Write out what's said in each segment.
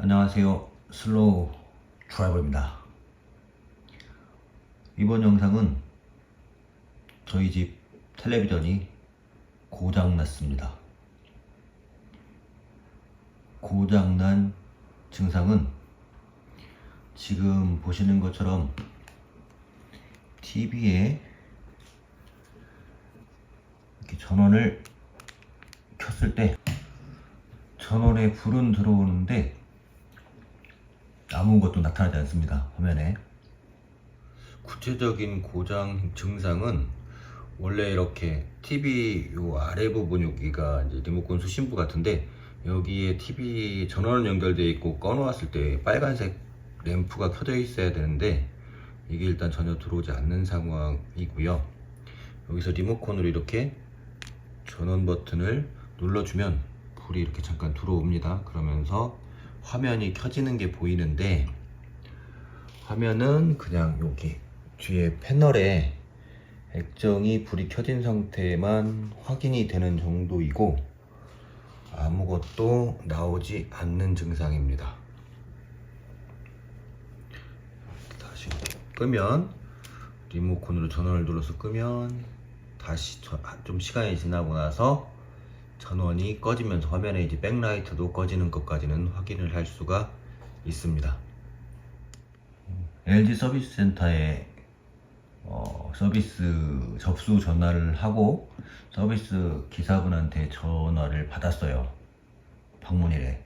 안녕하세요. 슬로우 드라이버입니다. 이번 영상은 저희 집 텔레비전이 고장났습니다. 고장난 증상은 지금 보시는 것처럼 TV에 이렇게 전원을 켰을 때 전원에 불은 들어오는데 아무것도 나타나지 않습니다. 화면에. 구체적인 고장 증상은 원래 이렇게 TV 요 아래 부분 여기가 이제 리모컨 수신부 같은데 여기에 TV 전원 연결되어 있고 꺼놓았을 때 빨간색 램프가 켜져 있어야 되는데 이게 일단 전혀 들어오지 않는 상황이고요. 여기서 리모컨으로 이렇게 전원 버튼을 눌러주면 불이 이렇게 잠깐 들어옵니다. 그러면서 화면이 켜지는 게 보이는데 화면은 그냥 여기 뒤에 패널에 액정이 불이 켜진 상태만 확인이 되는 정도이고 아무것도 나오지 않는 증상입니다. 다시 끄면 리모컨으로 전원을 눌러서 끄면 다시 좀 시간이 지나고 나서 전원이 꺼지면서 화면에 이제 백라이트도 꺼지는 것까지는 확인을 할 수가 있습니다. LG 서비스 센터에 서비스 접수 전화를 하고 서비스 기사분한테 전화를 받았어요. 방문일에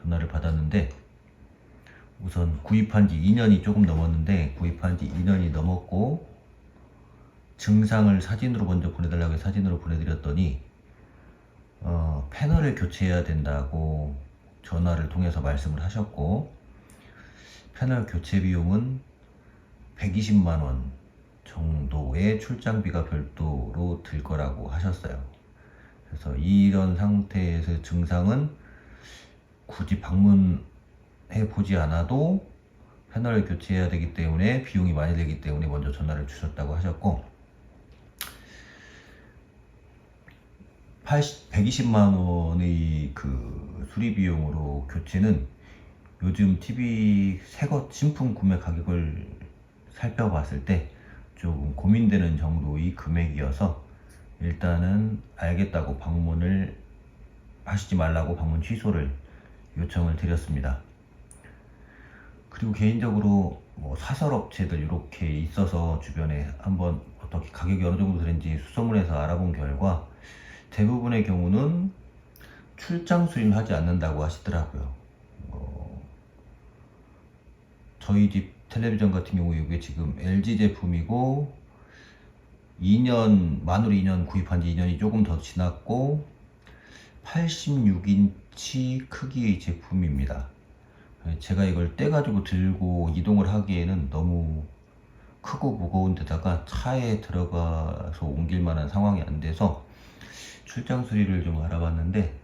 전화를 받았는데 우선 구입한 지 2년이 조금 넘었는데 구입한 지 2년이 넘었고 증상을 사진으로 먼저 보내달라고 해서 사진으로 보내드렸더니 패널을 교체해야 된다고 전화를 통해서 말씀을 하셨고 패널 교체 비용은 120만원 정도의 출장비가 별도로 들 거라고 하셨어요. 그래서 이런 상태에서 증상은 굳이 방문해 보지 않아도 패널을 교체해야 되기 때문에 비용이 많이 들기 때문에 먼저 전화를 주셨다고 하셨고 120만원의 그 수리 비용으로 교체는 요즘 TV 새것 신품 구매 가격을 살펴봤을 때 조금 고민되는 정도의 금액이어서 일단은 알겠다고 방문을 하시지 말라고 방문 취소를 요청을 드렸습니다. 그리고 개인적으로 뭐 사설업체들 이렇게 있어서 주변에 한번 어떻게 가격이 어느 정도 되는지 수소문해서 알아본 결과 대부분의 경우는 출장 수리는 하지 않는다고 하시더라고요. 저희 집 텔레비전 같은 경우 이게 지금 LG 제품이고 2년 만으로 2년 구입한 지 2년이 조금 더 지났고 86인치 크기의 제품입니다. 제가 이걸 떼가지고 들고 이동을 하기에는 너무 크고 무거운 데다가 차에 들어가서 옮길 만한 상황이 안 돼서 출장 수리를 좀 알아봤는데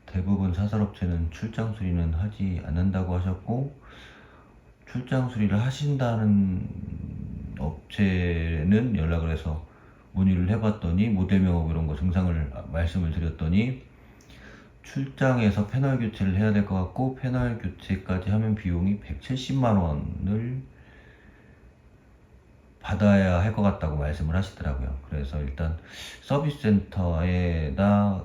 대부분 사설업체는 출장 수리는 하지 않는다고 하셨고 출장 수리를 하신다는 업체는 연락을 해서 문의를 해봤더니 모델명하고 이런 거 증상을 말씀을 드렸더니 출장에서 패널 교체를 해야 될 것 같고 패널 교체까지 하면 비용이 170만원을 받아야 할 것 같다고 말씀을 하시더라고요. 그래서 일단 서비스 센터에다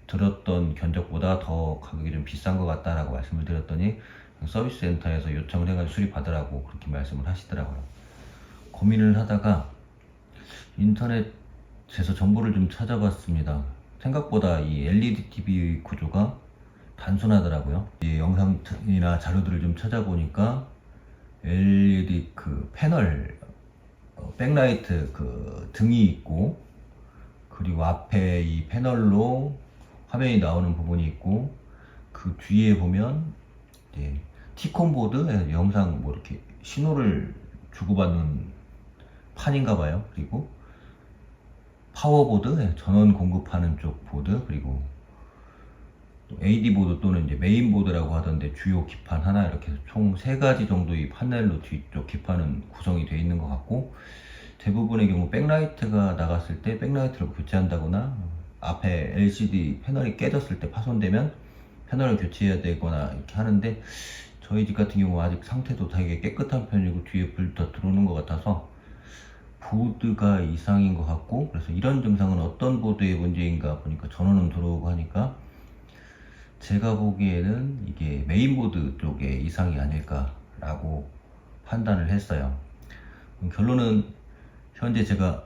들었던 견적보다 더 가격이 좀 비싼 것 같다라고 말씀을 드렸더니 서비스 센터에서 요청을 해가지고 수리 받으라고 그렇게 말씀을 하시더라고요. 고민을 하다가 인터넷에서 정보를 좀 찾아봤습니다. 생각보다 이 LED TV 구조가 단순하더라고요. 이 영상이나 자료들을 좀 찾아보니까 LED 그 패널 백라이트 그 등이 있고 그리고 앞에 이 패널로 화면이 나오는 부분이 있고 그 뒤에 보면 이제 T콘 보드 영상 뭐 이렇게 신호를 주고받는 판인가 봐요. 그리고 파워보드 전원 공급하는 쪽 보드 그리고 AD 보드 또는 이제 메인 보드라고 하던데 주요 기판 하나 이렇게 총 3가지 정도의 파넬로 뒤쪽 기판은 구성이 되어 있는 것 같고 대부분의 경우 백라이트가 나갔을 때 백라이트를 교체한다거나 앞에 LCD 패널이 깨졌을 때 파손되면 패널을 교체해야 되거나 이렇게 하는데, 저희 집 같은 경우 아직 상태도 되게 깨끗한 편이고 뒤에 불 더 들어오는 것 같아서 보드가 이상인 것 같고, 그래서 이런 증상은 어떤 보드의 문제인가 보니까 전원음 들어오고 하니까 제가 보기에는 이게 메인보드 쪽에 이상이 아닐까라고 판단을 했어요. 결론은 현재 제가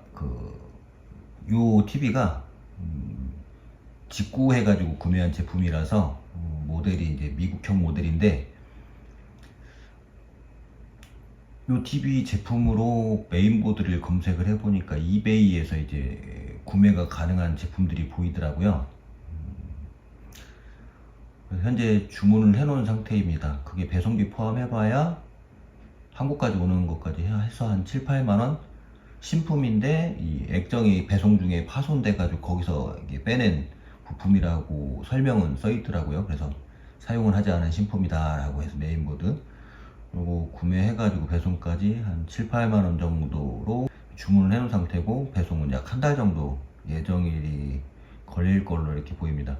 요 TV가 직구해가지고 구매한 제품이라서 모델이 이제 미국형 모델인데, 요 TV 제품으로 메인보드를 검색을 해보니까 이베이에서 이제 구매가 가능한 제품들이 보이더라고요. 현재 주문을 해놓은 상태입니다. 그게 배송비 포함해봐야 한국까지 오는 것까지 해서 한 7, 8만원? 신품인데 이 액정이 배송 중에 파손돼가지고 거기서 이게 빼낸 부품이라고 설명은 써있더라고요. 그래서 사용을 하지 않은 신품이다 라고 해서 메인보드 요거 구매해가지고 배송까지 한 7, 8만원 정도로 주문을 해놓은 상태고, 배송은 약 한 달 정도 예정일이 걸릴 걸로 이렇게 보입니다.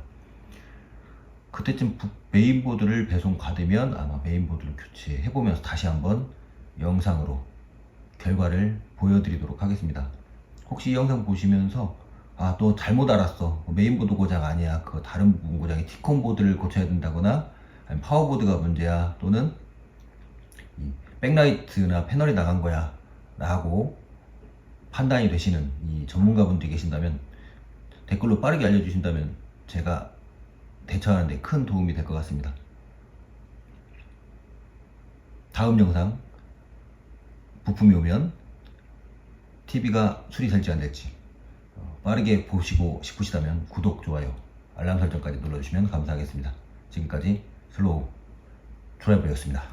그때쯤 메인보드를 배송 받으면 아마 메인보드를 교체해보면서 다시 한번 영상으로 결과를 보여드리도록 하겠습니다. 혹시 이 영상 보시면서 또 잘못 알았어, 메인보드 고장 아니야, 그거 다른 부분 고장이 티콘보드를 고쳐야 된다거나, 아니면 파워보드가 문제야, 또는 이 백라이트나 패널이 나간 거야 라고 판단이 되시는 이 전문가분들이 계신다면 댓글로 빠르게 알려주신다면 제가 대처하는 데 큰 도움이 될 것 같습니다. 다음 영상 부품이 오면 TV가 수리될지 안 될지 빠르게 보시고 싶으시다면 구독, 좋아요, 알람 설정까지 눌러주시면 감사하겠습니다. 지금까지 슬로우 드라이버였습니다.